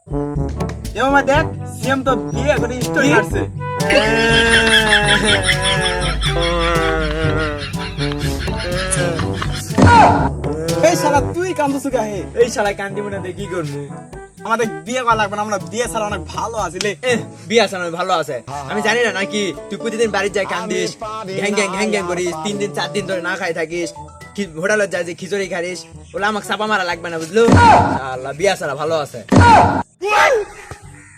এ মামা দেখ সিএম তো বিয়ে করে স্টোরি মারছে। এই শালা তুই কান্দছিস কাহে? এই শালা কান্দি মনে দেখি করবো। আমাদের বিয়ে করা লাগবে না, আমরা বিয়ে ছাড়া অনেক ভালো আছি লে। বিয়ে আছে ভালো আছে, আমি জানি না নাকি তুই প্রতিদিন বাড়ির যাই কান্দিস, ঘ্যাং ঘ্যাং ঘ্যাং ঘ্যাং করিস, 3 দিন 4 দিন ধরে না খাই থাকিস, হোটেলে যাই যে খিচুড়ি খারিস, ওলা আমাকে চাপা মারা লাগবে না বুঝলো? শালা বিয়ে ছাড়া ভালো আছে।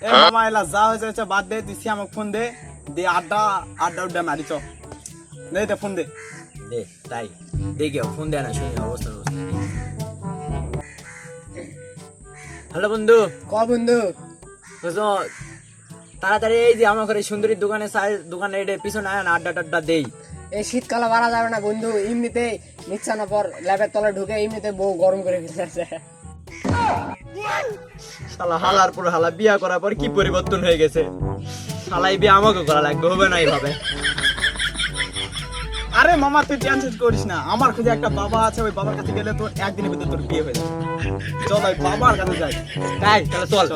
এ মামা এলা যা হয়েছে বাদ দে, তুই সিএমকে ফোন দে, দে আড্ডা উড্ডা মারি চ। নে দে ফোন দে। দে তাই দেখে ফোন দেয় না, শুনি অবস্থা। হ্যালো বন্ধু। ক বন্ধু, বুঝছো তাড়াতাড়ি এই যে আমার ঘরে সুন্দরী দোকানে এটা পিছনে আয় না, আড্ডা টাড্ডা দেই। এই শীতকালে বাড়া যাবে না বন্ধু, এমনিতে নিচ্ছানা পর ল্যাবের তলে ঢুকে এমনিতে বউ গরম করে ফেলেছে। শালা হালার পর হালা বিয়া করার পর কি পরিবর্তন হয়ে গেছে। শালাই বিয়ে আমাকে করা লাগবে, হবে না এইভাবে। আরে মামা তুই টেনশন করিস না, আমার খুঁজে একটা বাবা আছে, ওই বাবার কাছে গেলে তোর একদিনের ভিতর তোর বিয়ে হয়ে যাবে। চল ওই বাবার কাছে যাই। তাই তাহলে চল।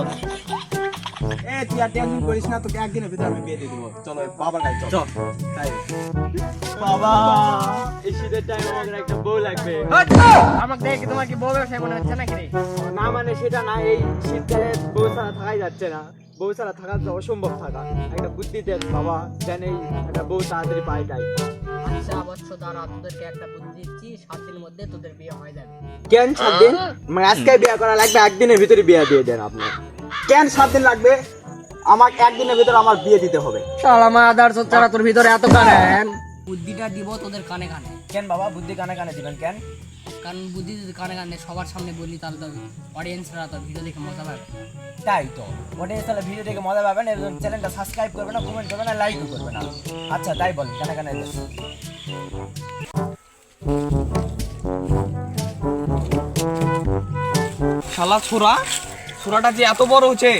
এ তুই আর টেনশন করিস না, তোকে একদিনের ভিতর আমি বিয়ে দিয়ে দেবো। চল ওই বাবার কাছে চল। চল। তাই বাবা এই শীতের টাইম আমাদের একটা বউ লাগবে। আমাকে দেখে তোমার কি বউ ব্যবসায় মনে হচ্ছে নাকি রে? না মানে সেটা না, এই শীতকালে বউ ছাড়া থাকাই যাচ্ছে না, বউ ছাড়া থাকা তো অসম্ভব থাকা। একটা বুদ্ধি দেন বাবা, যেন এই একটা বউ তাড়াতাড়ি পাই যায়। আচ্ছা অবশ্য তারা তোদেরকে একটা বুদ্ধি দিচ্ছি, 7 দিনের মধ্যে তোদের বিয়ে হয়ে যাবে। কেন 7 দিন? মানে আজকে বিয়ে করা লাগবে, একদিনের ভিতরে বিয়ে দিয়ে দেন আপনি। কেন 7 দিন লাগবে? আমাকে একদিনের ভিতর আমার বিয়ে দিতে হবে। শালা মা আদার সচ্চারা তোর ভিতরে এত কানেন। বুদ্ধিটা দিব তোদের কানে কানে। কেন বাবা বুদ্ধি কানে কানে দিবেন কেন? কারণ বুদ্ধি যদি কানে কানে সবার সামনে বললি তাহলে তো অডিয়েন্সরা তো ভিডিও দেখে মজা পাবে। তাই তো অডিয়েন্স তাহলে ভিডিও দেখে মজা পাবেন, এবং চ্যানেলটা সাবস্ক্রাইব করবে না, কমেন্ট করবে না, লাইকও করবে না। আচ্ছা তাই বল, কানে কানে দেন। শালা ছোড়াটা যে এত বড় হচ্ছে,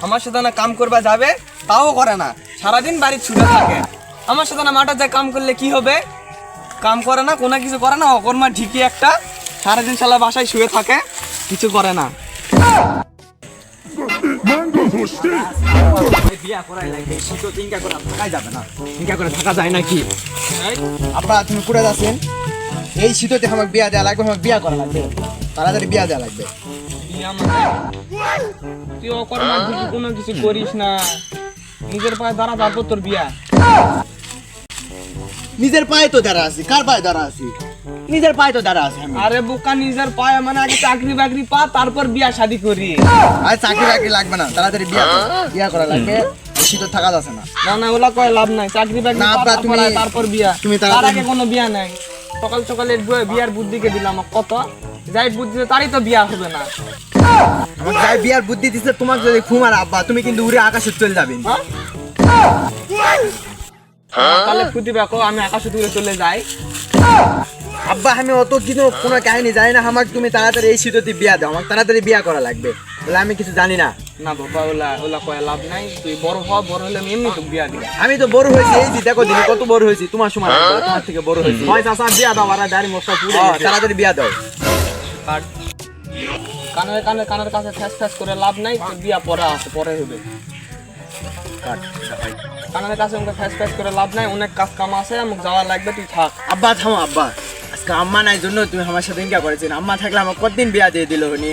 আমার সাথে না কাম করবা যাবে তাও করে না, সারাদিন বাড়ির ছুটে থাকে। আমার সাথে না মাঠে যায় কাম করলে কি হবে? কাম করে না, কোনো কিছু করে না, অকর্মা ঢিকি একটা, সারাদিন শালা বাসায় শুয়ে থাকে, কিছু করে না। বিয়া করাই লাগবে, শীত চিন্তা করে থাকা যাবে না, চিন্তা করে থাকা যায় নাকি? আব্বা তুমি করে যাচ্ছেন, এই শীততে আমাকে বিয়া দেওয়া লাগবে, আমাকে বিয়া করা লাগবে, তাড়াতাড়ি বিয়া দেওয়া লাগবে। বিয়া মানে তুই অকর্মা ঢিকি কোনো কিছু করিস না, নিজের পায়ে দাঁড়া, তারপর তোর বিয়া। নিজের পায়ে তো দাঁড়া আছি, কার পায়ে দাঁড়া আছি? নিজের পায়ে তো দাঁড়া আছি আমি। আরে বোকা, নিজের পায়ে মানে আগে চাকরি বাকরি পা, তারপর বিয়া শাদি করি। আর চাকরি বাকরি লাগবে না, তাড়াতাড়ি বিয়া করা লাগবে, শীত থাকা যাচ্ছে না। না না ওলা কয় লাভ নাই, চাকরি বাকরি না, পা, আব্বা, তারপর আয়, তারপর বিয়া। তুমি তার তাড়াতাড়ি- আগে কোনো বিয়া নাই। সকাল সকালে বিয়ার বুদ্ধিকে দিলাম কত, যাই বুদ্ধি তারই তো বিয়া হবে না। আমার যাই বিয়ার বুদ্ধি দিচ্ছে, তোমাকে যদি ঘুমার আব্বা, তুমি কিন্তু উড়ে আকাশে চলে যাবেন। তাহলে ফুটি দেখো আমি আকাশে তুলে চলে যাই। আব্বা আমি অত কিছু কোনো কাহিনী জানি না, আমাকে তুমি তাড়াতাড়ি এই শীততে বিয়া দাও, আমাকে তাড়াতাড়ি বিয়া করা লাগবে, বলে আমি কিছু জানি না। না বাবা ওলা ওলা কয় লাভ নাই, তুই বড় হ, বড় হলে আমি এমনি তো বিয়া দিই। আমি তো বড় হয়েছি, এই যে দেখো দিনে কত বড় হয়েছি, তোমার সময় আব্বা, তোমার থেকে বড় হয়েছি। হয় চাচা বিয়া দাও, আর দাড়ি মোটা পুরো তাড়াতাড়ি বিয়া দাও। আর কানের কানের কানের কাছে ফ্যাস ফ্যাস করে লাভ নাই, তোর বিয়া পরে আছে, পরে হবে। কানের কাছে আমাকে ফ্যাস ফ্যাস করে লাভ নাই, অনেক কাজ কাম আছে, আমাকে যাওয়া লাগবে, তুই থাক। আব্বা থামো আব্বা, আজকে আম্মা নাই জন্য তুমি আমার সাথে ইনকা করেছেন, আম্মা থাকলে আমার কতদিন বিয়া দিয়ে দিল হনি।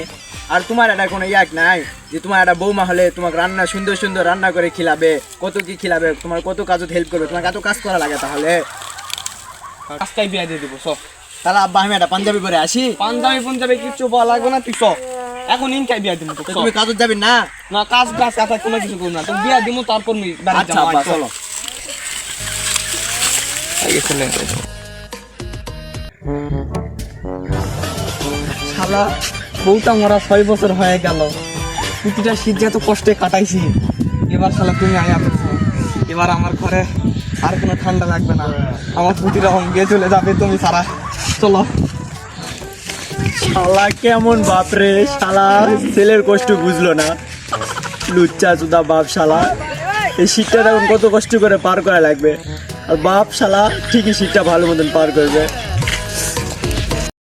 আর তোমার এটা কোনো ইয়াক নাই যে তোমার একটা বৌমা হলে তোমাকে রান্না সুন্দর সুন্দর রান্না করে খিলাবে, কত কি খিলাবে, তোমার কত কাজত হেল্প করবে, তোমাকে এত কাজ করা লাগে। তাহলে কাজটাই বিয়া দিয়ে দিব সব। তাহলে আব্বা আমি একটা পাঞ্জাবি পরে আসি। পাঞ্জাবি কিচ্ছু বলা লাগবে না, তুই সব এখন ইনকাই বিয়া দিব তো। তো তুমি কাজত যাবি না? না কাজ কাজ কথা কোনো কিছু করবো না, তো বিয়া দিব তারপর বাড়ি আচ্ছা যাবো। আব্বা চলো। শালা বউটা মরা 6 বছর হয়ে গেল, প্রতিটা শীত যে এত কষ্টে কাটাইছি, এবার শালা তুমি আয়া পড়ছো, এবার আমার ঘরে আর কোনো ঠান্ডা লাগবে না, আমার প্রতিটা অঙ্গে চলে যাবে তুমি সারা। চলো। শালা কেমন বাপরে, শালা ছেলের কষ্ট বুঝলো না, লুচ্চা চুদা বাপ শালা। এই শীতটা এখন কত কষ্ট করে পার করা লাগবে, আর বাপ শালা ঠিকই শীতটা ভালো মতন পার করবে।